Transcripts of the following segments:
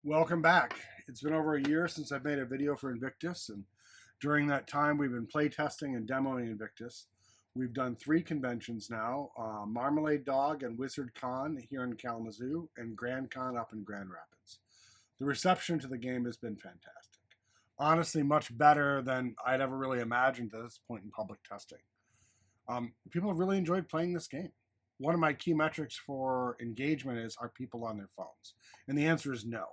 Welcome back. It's been over a year since I've made a video for Invictus, and during that time we've been playtesting and demoing Invictus. We've done 3 conventions now, Marmalade Dog and Wizard Con here in Kalamazoo, and Grand Con up in Grand Rapids. The reception to the game has been fantastic. Honestly, much better than I'd ever really imagined at this point in public testing. People have really enjoyed playing this game. One of my key metrics for engagement is, are people on their phones? And the answer is no.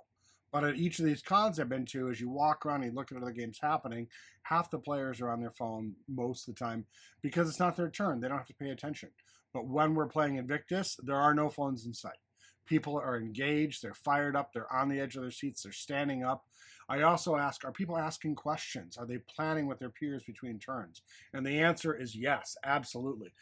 But at each of these cons I've been to, as you walk around and you look at other games happening, half the players are on their phone most of the time because it's not their turn. They don't have to pay attention. But when we're playing Invictus, there are no phones in sight. People are engaged, they're fired up, they're on the edge of their seats, they're standing up. I also ask, are people asking questions? Are they planning with their peers between turns? And the answer is yes, absolutely.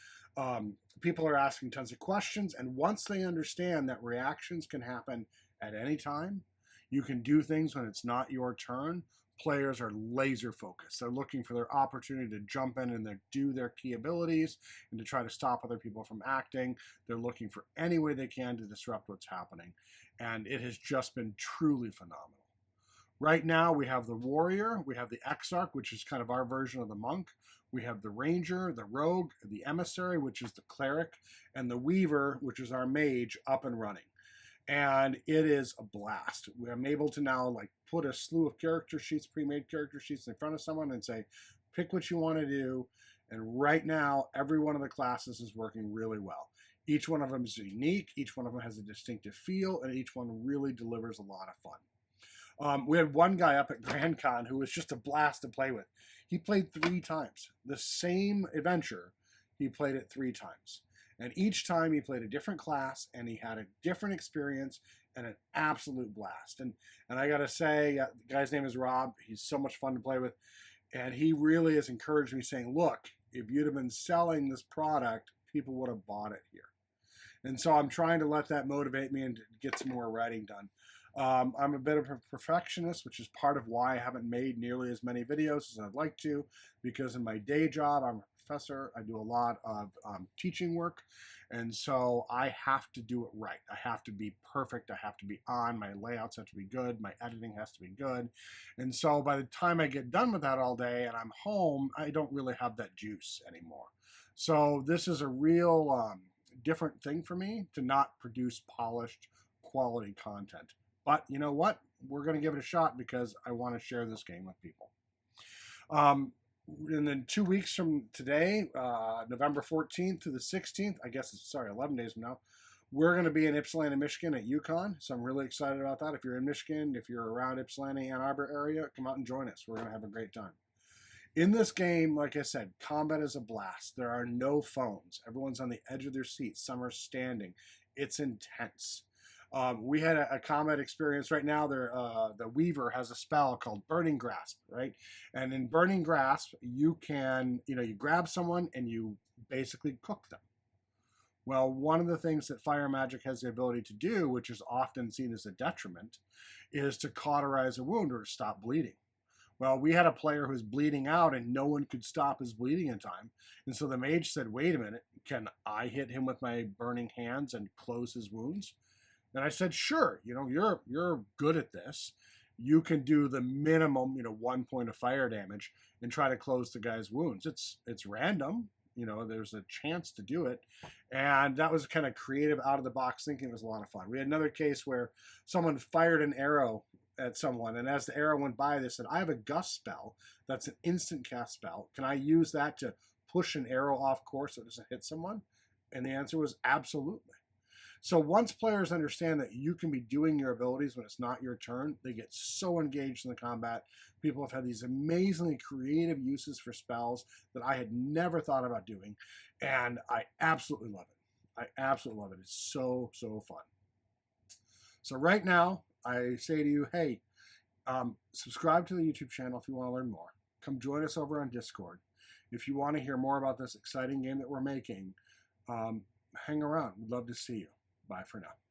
People are asking tons of questions, and once they understand that reactions can happen at any time, you can do things when it's not your turn, players are laser focused. They're looking for their opportunity to jump in and do their key abilities and to try to stop other people from acting. They're looking for any way they can to disrupt what's happening. And it has just been truly phenomenal. Right now we have the warrior, we have the exarch, which is kind of our version of the monk. We have the ranger, the rogue, the emissary, which is the cleric, and the weaver, which is our mage, up and running. And it is a blast. I'm able to now put a slew of character sheets, pre-made character sheets in front of someone and say, pick what you want to do. And right now, every one of the classes is working really well. Each one of them is unique. Each one of them has a distinctive feel, and each one really delivers a lot of fun. We had one guy up at Grand Con who was just a blast to play with. He played 3 times. The same adventure, he played it 3 times. And each time he played a different class, and he had a different experience and an absolute blast. And I got to say, the guy's name is Rob. He's so much fun to play with. And he really has encouraged me, saying, look, if you'd have been selling this product, people would have bought it here. And so I'm trying to let that motivate me and get some more writing done. I'm a bit of a perfectionist, which is part of why I haven't made nearly as many videos as I'd like to, because in my day job, I'm a professor. I do a lot of teaching work, and so I have to do it right. I have to be perfect. I have to be on. My layouts have to be good. My editing has to be good. And so by the time I get done with that all day and I'm home, I don't really have that juice anymore. So this is a real different thing for me to not produce polished, quality content. But you know what? We're going to give it a shot because I want to share this game with people. And then 2 weeks from today, November 14th to the 16th, I guess it's, 11 days from now, we're going to be in Ypsilanti, Michigan at UConn. So I'm really excited about that. If you're in Michigan, if you're around Ypsilanti, Ann Arbor area, come out and join us. We're going to have a great time. In this game, like I said, combat is a blast. There are no phones. Everyone's on the edge of their seats. Some are standing. It's intense. We had a combat experience right now. The Weaver has a spell called Burning Grasp, right? And in Burning Grasp, you can, you grab someone and you basically cook them. Well, one of the things that fire magic has the ability to do, which is often seen as a detriment, is to cauterize a wound or to stop bleeding. Well, we had a player who was bleeding out and no one could stop his bleeding in time. And so the mage said, wait a minute, can I hit him with my burning hands and close his wounds? And I said, sure, you're good at this. You can do the minimum, 1 point of fire damage and try to close the guy's wounds. It's random, there's a chance to do it. And that was kind of creative, out of the box thinking. It was a lot of fun. We had another case where someone fired an arrow at someone, and as the arrow went by, they said, I have a gust spell that's an instant cast spell. Can I use that to push an arrow off course so it doesn't hit someone? And the answer was absolutely. So once players understand that you can be doing your abilities when it's not your turn, they get so engaged in the combat. People have had these amazingly creative uses for spells that I had never thought about doing, and I absolutely love it. I absolutely love it. It's so, so fun. So right now, I say to you, hey, subscribe to the YouTube channel if you want to learn more. Come join us over on Discord. If you want to hear more about this exciting game that we're making, hang around. We'd love to see you. Bye for now.